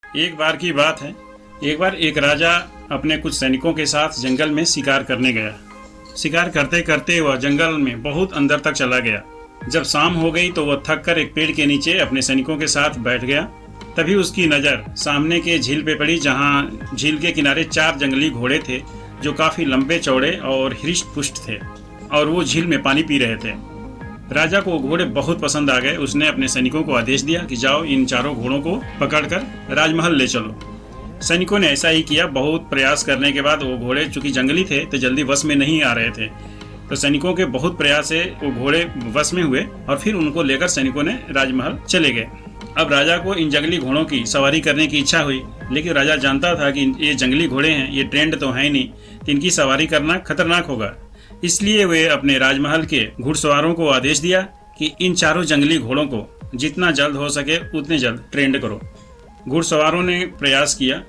एक बार की बात है। एक बार एक राजा अपने कुछ सैनिकों के साथ जंगल में शिकार करने गया। शिकार करते करते वह जंगल में बहुत अंदर तक चला गया। जब शाम हो गई तो वह थक कर एक पेड़ के नीचे अपने सैनिकों के साथ बैठ गया। तभी उसकी नज़र सामने के झील पे पड़ी, जहाँ झील के किनारे 4 जंगली घोड़े थे जो काफी लंबे चौड़े और हृष्ट पुष्ट थे, और वो झील में पानी पी रहे थे। राजा को घोड़े बहुत पसंद आ गए। उसने अपने सैनिकों को आदेश दिया कि जाओ, इन 4 घोड़ों को पकड़कर राजमहल ले चलो। सैनिकों ने ऐसा ही किया। बहुत प्रयास करने के बाद वो घोड़े चूंकि जंगली थे तो जल्दी वश में नहीं आ रहे थे, तो सैनिकों के बहुत प्रयास से वो घोड़े वश में हुए और फिर उनको लेकर सैनिकों ने राजमहल चले गए। अब राजा को इन जंगली घोड़ों की सवारी करने की इच्छा हुई, लेकिन राजा जानता था कि ये जंगली घोड़े हैं, ये ट्रेंड तो है नहीं, तो इनकी सवारी करना खतरनाक होगा। इसलिए वे अपने राजमहल के घुड़सवारों को आदेश दिया कि इन 4 जंगली घोड़ों को जितना जल्द हो सके उतने जल्द ट्रेंड करो। घुड़सवारों ने प्रयास किया।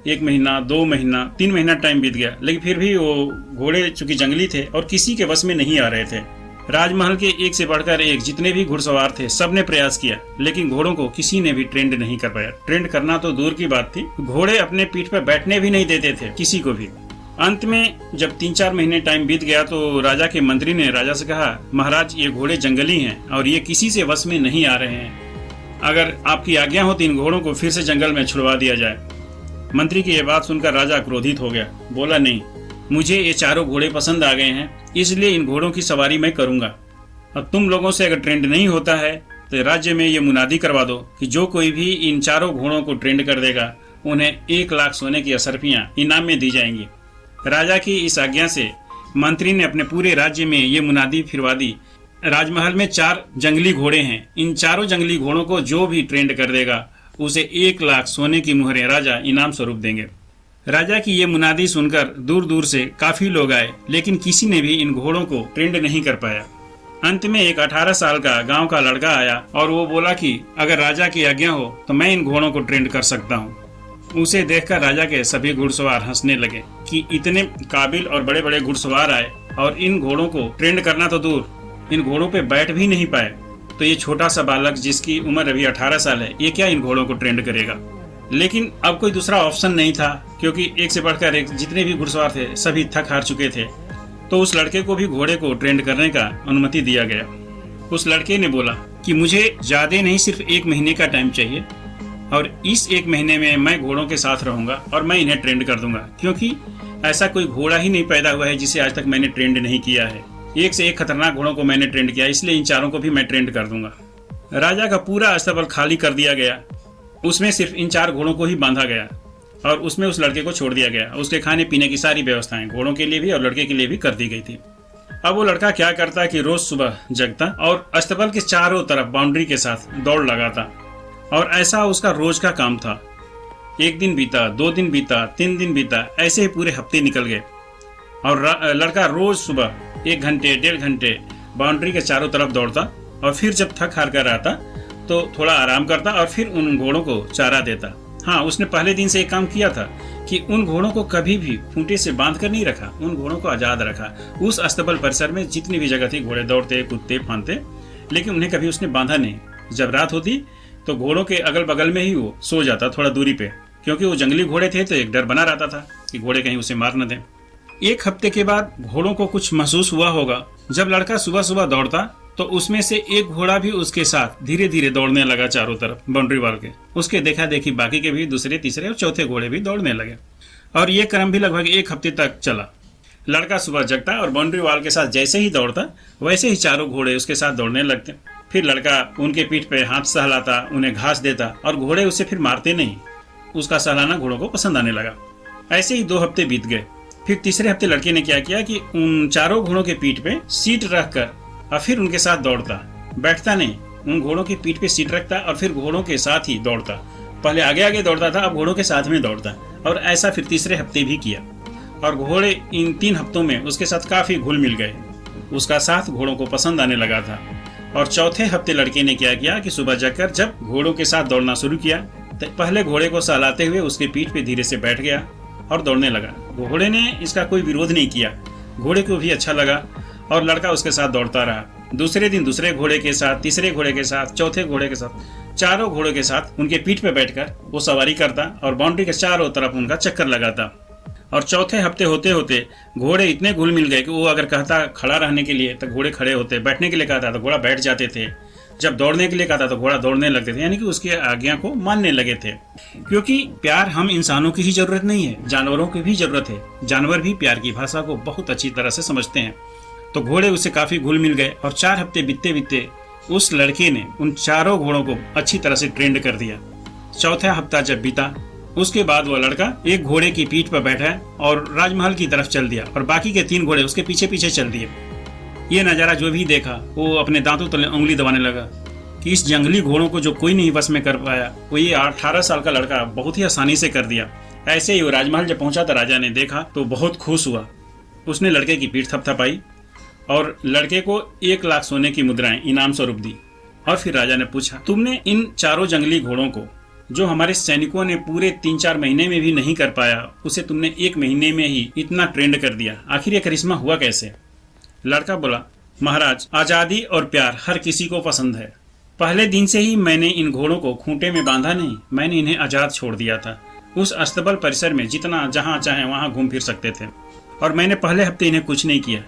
1 महीना, 2 महीना, 3 महीना टाइम बीत गया, लेकिन फिर भी वो घोड़े चूंकि जंगली थे और किसी के वश में नहीं आ रहे थे। राजमहल के एक से बढ़कर एक जितने भी घुड़सवार थे सबने प्रयास किया, लेकिन घोड़ों को किसी ने भी ट्रेंड नहीं कर पाया। ट्रेंड करना तो दूर की बात थी, घोड़े अपने पीठ पर बैठने भी नहीं देते थे किसी को भी। अंत में जब 3-4 महीने टाइम बीत गया तो राजा के मंत्री ने राजा से कहा, महाराज ये घोड़े जंगली हैं और ये किसी से वश में नहीं आ रहे हैं। अगर आपकी आज्ञा हो तो इन घोड़ों को फिर से जंगल में छुड़वा दिया जाए। मंत्री की यह बात सुनकर राजा क्रोधित हो गया। बोला, नहीं, मुझे ये 4 घोड़े पसंद आ गए हैं, इसलिए इन घोड़ों की सवारी मैं करूंगा। अब तुम लोगों से अगर ट्रेंड नहीं होता है तो राज्य में ये मुनादी करवा दो कि जो कोई भी इन 4 घोड़ों को ट्रेंड कर देगा उन्हें 1 लाख सोने की असरफियां इनाम में दी जाएंगी। राजा की इस आज्ञा से मंत्री ने अपने पूरे राज्य में ये मुनादी फिरवा दी, राजमहल में 4 जंगली घोड़े हैं, इन 4 जंगली घोड़ों को जो भी ट्रेंड कर देगा उसे 1 लाख सोने की मुहरें राजा इनाम स्वरूप देंगे। राजा की ये मुनादी सुनकर दूर दूर से काफी लोग आए, लेकिन किसी ने भी इन घोड़ों को ट्रेंड नहीं कर पाया। अंत में एक 18 साल का गांव का लड़का आया और वो बोला कि अगर राजा की आज्ञा हो तो मैं इन घोड़ों को ट्रेंड कर सकता हूँ। उसे देखकर राजा के सभी घुड़सवार हंसने लगे कि इतने काबिल और बड़े बड़े घुड़सवार आए और इन घोड़ों को ट्रेंड करना तो दूर, इन घोड़ों पे बैठ भी नहीं पाए, तो ये छोटा सा बालक जिसकी उम्र अभी 18 साल है, ये क्या इन घोड़ों को ट्रेंड करेगा। लेकिन अब कोई दूसरा ऑप्शन नहीं था, क्योंकि एक से बढ़कर एक जितने भी घुड़सवार थे सभी थक हार चुके थे। तो उस लड़के को भी घोड़े को ट्रेंड करने का अनुमति दिया गया। उस लड़के ने बोला कि मुझे ज्यादा नहीं, सिर्फ 1 महीने का टाइम चाहिए, और इस 1 महीने में मैं घोड़ों के साथ रहूंगा और मैं इन्हें ट्रेंड कर दूंगा, क्योंकि ऐसा कोई घोड़ा ही नहीं पैदा हुआ है जिसे आज तक मैंने ट्रेंड नहीं किया है। एक से एक खतरनाक घोड़ों को मैंने ट्रेंड किया, इसलिए इन 4 को भी मैं ट्रेंड कर दूंगा। राजा का पूरा अस्तबल खाली कर दिया गया, उसमें सिर्फ इन 4 घोड़ों को ही बांधा गया और उसमें उस लड़के को छोड़ दिया गया। उसके खाने पीने की सारी व्यवस्थाएं घोड़ों के लिए भी और लड़के के लिए भी कर दी गई थी। अब वो लड़का क्या करता कि रोज सुबह जगता और अस्तबल के चारों तरफ बाउंड्री के साथ दौड़ लगाता, और ऐसा उसका रोज का काम था। 1 दिन बीता, 2 दिन बीता, 3 दिन बीता, ऐसे ही पूरे हफ्ते निकल गए। और लड़का रोज सुबह 1 घंटे 1.5 घंटे बाउंड्री के चारों तरफ दौड़ता, और फिर जब थक हार कर आता तो थोड़ा आराम करता और फिर उन घोड़ों को चारा देता। हाँ, उसने पहले दिन से एक काम किया था कि उन घोड़ों को कभी भी खूंटे से बांध कर नहीं रखा, उन घोड़ों को आजाद रखा। उस अस्तबल परिसर में जितनी भी जगह थी घोड़े दौड़ते, कूदते, फांदते, लेकिन उन्हें कभी उसने बांधा नहीं। जब रात होती तो घोड़ों के अगल बगल में ही वो सो जाता, थोड़ा दूरी पे, क्योंकि वो जंगली घोड़े थे तो एक डर बना रहता था कि घोड़े कहीं उसे मार न दें। 1 हफ्ते के बाद घोड़ों को कुछ महसूस हुआ होगा। जब लड़का सुबह सुबह दौड़ता तो उसमें से एक घोड़ा भी उसके साथ धीरे धीरे दौड़ने लगा चारों तरफ बाउंड्री वाल के। उसके देखा देखी बाकी के भी दूसरे, तीसरे और चौथे घोड़े भी दौड़ने लगे, और ये क्रम भी लगभग 1 हफ्ते तक चला। लड़का सुबह जगता और बाउंड्री वाल के साथ जैसे ही दौड़ता वैसे ही 4 घोड़े उसके साथ दौड़ने लगते। फिर लड़का उनके पीठ पे हाथ सहलाता, उन्हें घास देता, और घोड़े उसे फिर मारते नहीं। उसका सहलाना घोड़ों को पसंद आने लगा। ऐसे ही 2 हफ्ते बीत गए। फिर तीसरे हफ्ते लड़के ने क्या किया कि उन 4 घोड़ों के पीठ पे सीट रखकर और फिर उनके साथ दौड़ता, बैठता नहीं, उन घोड़ों की पीठ पे सीट रखता और फिर घोड़ों के साथ ही दौड़ता। पहले आगे आगे दौड़ता था, अब घोड़ों के साथ में दौड़ता, और ऐसा फिर तीसरे हफ्ते भी किया। और घोड़े इन 3 हफ्तों में उसके साथ काफी घुल मिल गए। उसका साथ घोड़ों को पसंद आने लगा था। और चौथे हफ्ते लड़के ने क्या किया कि सुबह जगकर जब घोड़ों के साथ दौड़ना शुरू किया तो पहले घोड़े को सहलाते हुए उसके पीठ पे धीरे से बैठ गया और दौड़ने लगा। घोड़े ने इसका कोई विरोध नहीं किया, घोड़े को भी अच्छा लगा और लड़का उसके साथ दौड़ता रहा। दूसरे दिन दूसरे घोड़े के साथ, तीसरे घोड़े के साथ, चौथे घोड़े के साथ, चारों घोड़ों के साथ उनके पीठ पे बैठकर वो सवारी करता और बाउंड्री के चारों तरफ उनका चक्कर लगाता। और चौथे हफ्ते होते होते घोड़े इतने घुल मिल गए कि वो अगर कहता खड़ा रहने के लिए तो घोड़े खड़े होते, बैठने के लिए कहता तो घोड़ा बैठ जाते थे, जब दौड़ने के लिए कहता तो घोड़ा दौड़ने लगते थे, यानी कि उसकी आज्ञा को मानने लगे थे। क्योंकि प्यार हम इंसानों की ही जरूरत नहीं है, जानवरों की भी जरूरत है। जानवर भी प्यार की भाषा को बहुत अच्छी तरह से समझते हैं। तो घोड़े उससे काफी घुल मिल गए और 4 हफ्ते बीतते बीतते उस लड़के ने उन चारों घोड़ों को अच्छी तरह से ट्रेंड कर दिया। चौथा हफ्ता जब बीता उसके बाद वह लड़का एक घोड़े की पीठ पर बैठा और राजमहल की तरफ चल दिया और बाकी के 3 घोड़े उसके पीछे पीछे चल दिए। ये नज़ारा जो भी देखा वो अपने दांतों तले उंगली दबाने लगा कि इस जंगली घोड़ों को जो कोई नहीं बस में कर पाया वो ये 18 साल का लड़का बहुत ही आसानी से कर दिया। ऐसे ही वो राजमहल जब पहुंचा तो राजा ने देखा तो बहुत खुश हुआ। उसने लड़के की पीठ थपथपाई और लड़के को 1 लाख सोने की मुद्राएं इनाम स्वरूप दी। और फिर राजा ने पूछा, तुमने इन चारों जंगली घोड़ों को जो हमारे सैनिकों ने पूरे 3-4 महीने में भी नहीं कर पाया, उसे तुमने 1 महीने में ही इतना ट्रेंड कर दिया, आखिर ये करिश्मा हुआ कैसे? लड़का बोला, महाराज, आजादी और प्यार हर किसी को पसंद है। पहले दिन से ही मैंने इन घोड़ों को खूंटे में बांधा नहीं, मैंने इन्हें आजाद छोड़ दिया था। उस अस्तबल परिसर में जितना जहाँ चाहे वहाँ घूम फिर सकते थे और मैंने पहले हफ्ते इन्हें कुछ नहीं किया,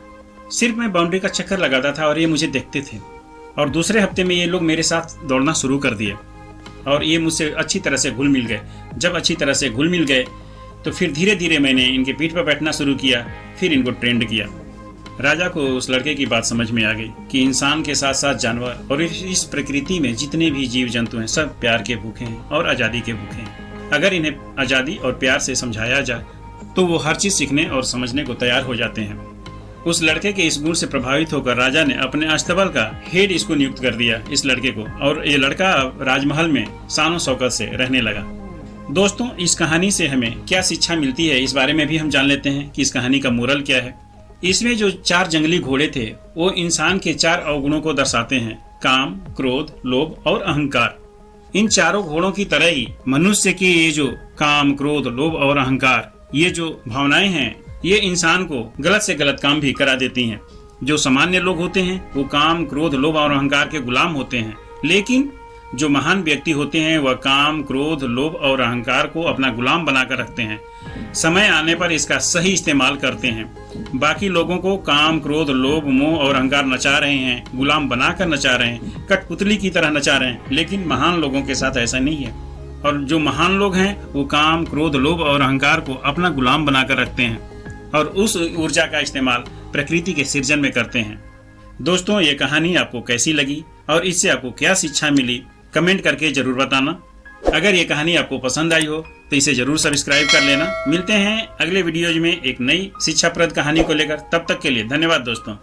सिर्फ मैं बाउंड्री का चक्कर लगाता था और ये मुझे देखते थे। और दूसरे हफ्ते में ये लोग मेरे साथ दौड़ना शुरू कर दिए और ये मुझसे अच्छी तरह से घुल मिल गए। जब अच्छी तरह से घुल मिल गए तो फिर धीरे धीरे मैंने इनके पीठ पर बैठना शुरू किया, फिर इनको ट्रेंड किया। राजा को उस लड़के की बात समझ में आ गई कि इंसान के साथ साथ जानवर और इस प्रकृति में जितने भी जीव जंतु हैं सब प्यार के भूखे हैं और आज़ादी के भूखे हैं। अगर इन्हें आज़ादी और प्यार से समझाया जाए तो वो हर चीज़ सीखने और समझने को तैयार हो जाते हैं। उस लड़के के इस गुण से प्रभावित होकर राजा ने अपने अस्तबल का हेड इसको नियुक्त कर दिया, इस लड़के को, और ये लड़का राजमहल में शान शौकत से रहने लगा। दोस्तों, इस कहानी से हमें क्या शिक्षा मिलती है इस बारे में भी हम जान लेते हैं कि इस कहानी का मोरल क्या है। इसमें जो 4 जंगली घोड़े थे वो इंसान के 4 अवगुणों को दर्शाते हैं, काम, क्रोध, लोभ और अहंकार। इन चारों घोड़ों की तरह ही मनुष्य के ये जो काम, क्रोध, लोभ और अहंकार, ये जो भावनाएं हैं, ये इंसान को गलत से गलत काम भी करा देती हैं। जो सामान्य लोग होते हैं वो काम, क्रोध, लोभ और अहंकार के गुलाम होते हैं, लेकिन जो महान व्यक्ति होते हैं वह काम, क्रोध, लोभ और अहंकार को अपना गुलाम बनाकर रखते हैं। समय आने पर इसका सही इस्तेमाल करते हैं। बाकी लोगों को काम, क्रोध, लोभ, मोह और अहंकार नचा रहे हैं, गुलाम बनाकर नचा रहे हैं, कठपुतली की तरह नचा रहे हैं, लेकिन महान लोगों के साथ ऐसा नहीं है। और जो महान लोग हैं वो काम, क्रोध, लोभ और अहंकार को अपना गुलाम बनाकर रखते हैं और उस ऊर्जा का इस्तेमाल प्रकृति के सृजन में करते हैं। दोस्तों, ये कहानी आपको कैसी लगी और इससे आपको क्या शिक्षा मिली, कमेंट करके जरूर बताना। अगर ये कहानी आपको पसंद आई हो तो इसे जरूर सब्सक्राइब कर लेना। मिलते हैं अगले वीडियोज में एक नई शिक्षाप्रद कहानी को लेकर। तब तक के लिए धन्यवाद दोस्तों।